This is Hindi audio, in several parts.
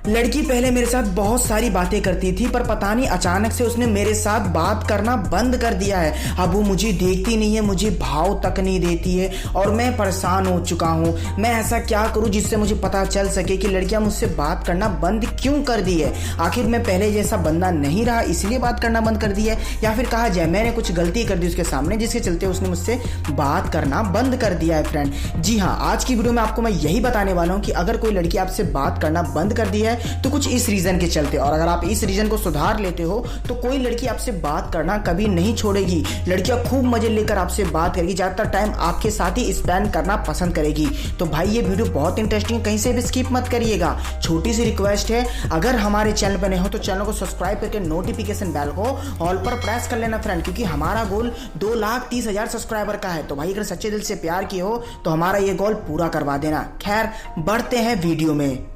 लड़की पहले मेरे साथ बहुत सारी बातें करती थी, पर पता नहीं अचानक से उसने मेरे साथ बात करना बंद कर दिया है। अब वो मुझे देखती नहीं है, मुझे भाव तक नहीं देती है और मैं परेशान हो चुका हूँ। मैं ऐसा क्या करूँ जिससे मुझे पता चल सके कि लड़कियाँ मुझसे बात करना बंद क्यों कर दी है। आखिर मैं पहले जैसा बंदा नहीं रहा इसलिए बात करना बंद कर दी है, या फिर कहा जाए मैंने कुछ गलती कर दी उसके सामने जिसके चलते उसने मुझसे बात करना बंद कर दिया है। फ्रेंड, जी हाँ, आज की वीडियो में आपको मैं यही बताने वाला हूँ कि अगर कोई लड़की आपसे बात करना बंद कर दी है तो कुछ इस रीजन के चलते, और अगर आप इस रीजन को सुधार लेते हो तो कोई लड़की आपसे बात करना कभी नहीं छोड़ेगी। लड़कियां खूब मजे लेकर आपसे बात करेगी, ज्यादातर टाइम आपके साथ ही स्पेंड करना पसंद करेगी। तो भाई ये वीडियो बहुत इंटरेस्टिंग है, कहीं से भी स्किप मत करिएगा। छोटी सी रिक्वेस्ट है, अगर हमारे चैनल पर नए हो तो चैनल को सब्सक्राइब करके नोटिफिकेशन बेल को ऑल पर प्रेस कर लेना फ्रेंड, क्योंकि हमारा गोल 2,30,000 सब्सक्राइबर का है। तो भाई अगर सच्चे दिल से प्यार किए हो तो हमारा ये गोल पूरा करवा देना। खैर बढ़ते हैं वीडियो में।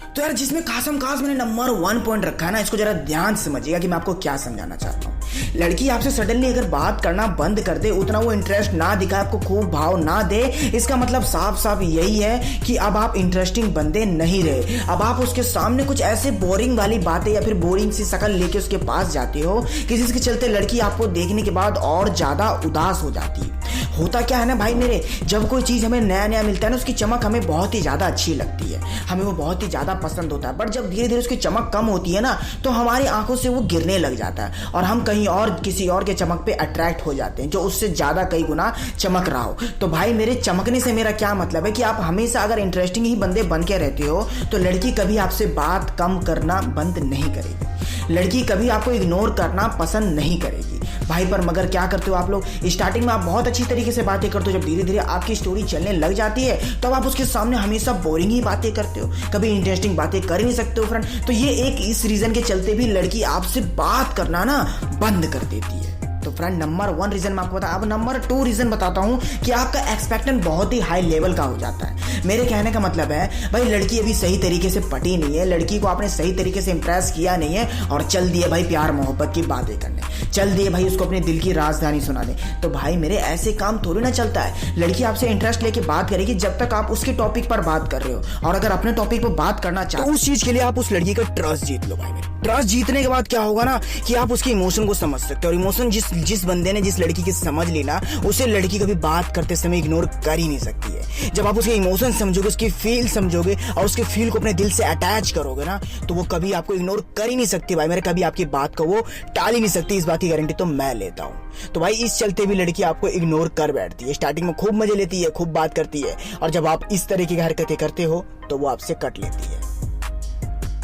तो यार जिसमें खासम खास मैंने नंबर 1 पॉइंट रखा है ना, इसको जरा ध्यान से समझिएगा कि मैं आपको क्या समझाना चाहता हूँ। लड़की आपसे सडनली अगर बात करना बंद कर दे, उतना वो इंटरेस्ट ना दिखाए, आपको खूब भाव ना दे, इसका मतलब साफ साफ यही है कि अब आप इंटरेस्टिंग बंदे नहीं रहे। अब आप उसके सामने कुछ ऐसे बोरिंग वाली बातें या फिर बोरिंग सी शक्ल लेके उसके पास जाते हो कि जिसके चलते लड़की आपको देखने के बाद और ज्यादा उदास हो जाती है। होता क्या है ना भाई मेरे, जब कोई चीज हमें नया नया मिलता है ना, उसकी चमक हमें बहुत ही ज्यादा अच्छी लगती है, हमें वो बहुत ही ज्यादा पसंद होता है। बट जब धीरे धीरे उसकी चमक कम होती है ना, तो हमारी आंखों से वो गिरने लग जाता है और हम कहीं और किसी और के चमक पे अट्रैक्ट हो जाते हैं जो उससे ज्यादा कई गुना चमक रहा हो। तो भाई मेरे चमकने से मेरा क्या मतलब है कि आप हमेशा अगर इंटरेस्टिंग ही बंदे बन के रहते हो तो लड़की कभी आपसे बात कम करना बंद नहीं करेगी, लड़की कभी आपको इग्नोर करना पसंद नहीं करेगी भाई। पर मगर क्या करते हो आप लोग, स्टार्टिंग में आप बहुत अच्छी तरीके से बातें करते हो, जब धीरे धीरे आपकी स्टोरी चलने लग जाती है तब तो आप उसके सामने हमेशा बोरिंग ही बातें करते हो, कभी इंटरेस्टिंग बातें कर ही नहीं सकते हो फ्रेंड। तो ये एक इस रीजन के चलते भी लड़की आपसे बात करना ना बंद कर देती है। तो फ्रेंड नंबर 1 रीजन मैं आपको बता, अब नंबर 2 रीजन बताता हूं कि आपका एक्सपेक्टेशन बहुत ही हाई लेवल का हो जाता है। मेरे कहने का मतलब है भाई लड़की अभी सही तरीके से पटी नहीं है, लड़की को आपने सही तरीके से इंप्रेस किया नहीं है और चल दिए भाई प्यार मोहब्बत की बातें करने, चल दिए भाई उसको अपने दिल की राजधानी सुनाने। तो भाई मेरे ऐसे काम थोड़ी ना चलता है। लड़की आपसे इंटरेस्ट लेके बात करेगी जब तक आप उसके टॉपिक पर बात कर रहे हो, और अगर अपने टॉपिक पर बात करना चाहते हो उस चीज के लिए आप उस लड़की का ट्रस्ट जीत लो भाई। मेरे ट्रस्ट जीतने के बाद क्या होगा ना कि आप उसके इमोशन को समझ सकते हो, और इमोशन जिस बंदे ने जिस लड़की की समझ ली ना, उसे लड़की कभी बात करते समय इग्नोर कर ही नहीं सकती है। जब आप उसके इमोशन समझोगे, उसकी फील समझोगे और उसके फील को अपने दिल से अटैच करोगे ना, तो वो कभी आपको इग्नोर कर ही नहीं सकती भाई मेरे, कभी आपकी बात को वो टाल ही नहीं सकती। इस बात की गारंटी तो मैं लेता हूं। तो भाई इस चलते भी लड़की आपको इग्नोर कर बैठती है, स्टार्टिंग में खूब मजे लेती है, खूब बात करती है, और जब आप इस तरह की हरकतें करते हो तो वो आपसे कट लेती है।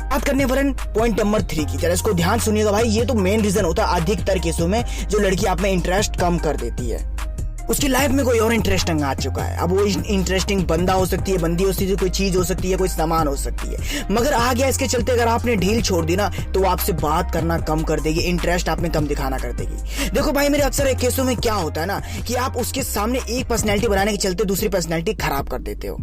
बात करने वरन पॉइंट नंबर 3 की, जरा इसको ध्यान सुनिएगा भाई। ये तो मेन रीजन होता है अधिकतर केसों में जो लड़की आप में इंटरेस्ट कम कर देती है। उसकी लाइफ में कोई और इंटरेस्टिंग आ चुका है। अब वो इंटरेस्टिंग बंदा हो सकती है, बंदी हो सकती है, कोई चीज हो सकती है, कोई सामान हो सकती है, मगर आ गया इसके चलते अगर आपने ढील छोड़ दी ना तो वो आपसे बात करना कम कर देगी, इंटरेस्ट आप में कम दिखाना कर देगी। देखो भाई मेरे अक्सर एक केसों में क्या होता है ना कि आप उसके सामने एक पर्सनैलिटी बनाने के चलते दूसरी पर्सनैलिटी खराब कर देते हो।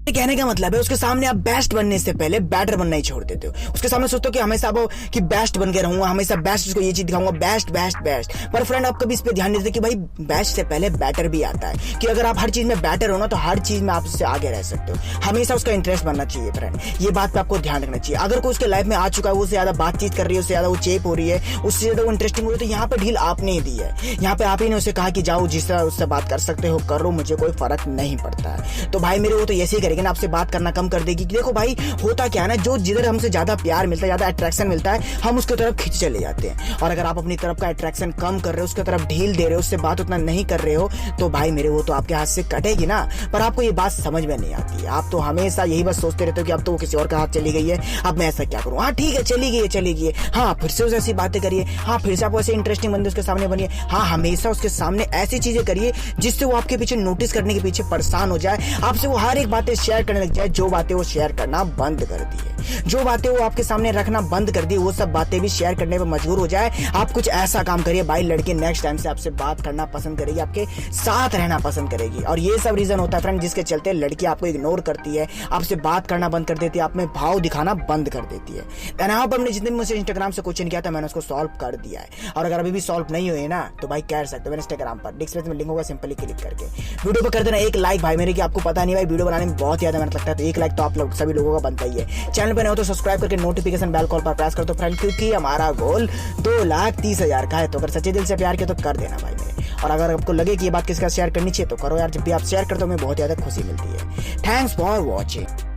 कहने का मतलब है उसके सामने आप बेस्ट बनने से पहले बेटर बनना ही छोड़ देते हो। उसके सामने सोचते हो कि हमेशा वो कि बेस्ट बन के रहूंगा, हमेशा बेस्ट, उसको ये चीज दिखाऊंगा, बेस्ट बेस्ट बेस्ट। पर फ्रेंड आप कभी इस पे ध्यान नहीं देते कि भाई बेस्ट से पहले बेटर भी आता है, कि अगर आप हर चीज में बेटर हो ना तो हर चीज में आप उससे आगे रह सकते हो। हमेशा उसका इंटरेस्ट बनना चाहिए फ्रेंड, ये बात पे आपको ध्यान रखना चाहिए। अगर कोई उसके लाइफ में आ चुका है, वो उससे ज्यादा बातचीत कर रही है, उससे ज्यादा वो चेप हो रही है, उससे ज्यादा वो इंटरेस्टिंग हो रही है, तो यहाँ पे ढील आपने ही दी है। यहाँ पे आप ही ने उसे कहा कि जाओ जिस तरह उससे बात कर सकते हो करो, मुझे कोई फर्क नहीं पड़ता है। तो भाई मेरे वो तो ऐसे ही करेंगे ना, आपसे बात करना कम कर देगी। देखो भाई होता क्या है ना, जो जिधर हमसे ज्यादा प्यार मिलता है, ज्यादा अट्रैक्शन मिलता है, हम उसकी तरफ खिंच चले जाते हैं। और अगर आप अपनी तरफ का अट्रैक्शन कम कर रहे हो, उसकी तरफ ढील दे रहे हो, उससे बात उतना नहीं कर रहे हो, तो भाई मेरे वो तो आपके हाथ से कटेगी ना। पर आपको ये बात समझ में नहीं आती है, आप तो हमेशा यही बस सोचते रहते हो कि अब तो वो किसी और का हाथ चली गई है, अब मैं ऐसा क्या करूं। हाँ ठीक है, चली गई है, हाँ फिर से ऐसी बातें करिए, हाँ फिर से आप ऐसे इंटरेस्टिंग बंदे उसके सामने बनिए, हाँ हमेशा उसके सामने ऐसी चीजें करिए जिससे वो आपके पीछे नोटिस करने के पीछे परेशान हो जाए, आपसे वो हर एक बातें शेयर करने लग जाए, जो बातें वो शेयर करना बंद कर दी है, जो बातें वो आपके सामने रखना बंद कर दी, वो सब बातें भी शेयर करने पर मजबूर हो जाए। आप कुछ ऐसा काम करिए भाई, लड़की नेक्स्ट टाइम से आपसे बात करना पसंद करेगी, आपके साथ रहना पसंद करेगी। और ये सब रीजन होता है फ्रेंड जिसके चलते लड़की आपको इग्नोर करती है, आपसे बात करना बंद कर देती है, आप में भाव दिखाना बंद कर देती है। यहाँ पर हमने जितने भी मुझसे इंस्टाग्राम से क्वेश्चन किया था मैंने उसको सॉल्व कर दिया है, और अगर अभी भी सॉल्व नहीं हुए ना तो भाई कर सकते हो इंस्टाग्राम पर, डिस्क्रिप्शन में लिंक होगा, सिंपली क्लिक करके वीडियो पर कर देना एक लाइक भाई मेरे, की आपको पता नहीं भाई वीडियो बनाने में बहुत बहुत ज़्यादा मेहनत लगता है, तो 1 लाइक तो आप लोग सभी लोगों का बनता ही है। चैनल पर नए हो तो सब्सक्राइब करके नोटिफिकेशन बेल कॉल पर प्रेस कर दो फ्रेंड, क्योंकि हमारा गोल 2,30,000 का है। तो अगर सच्चे दिल से प्यार किया तो कर देना भाई मेरे। और अगर आपको लगे कि ये बात किसी का शेयर करनी चाहिए तो करो यार, जब भी आप शेयर करते हो हमें बहुत ज़्यादा खुशी मिलती है। Thanks for watching.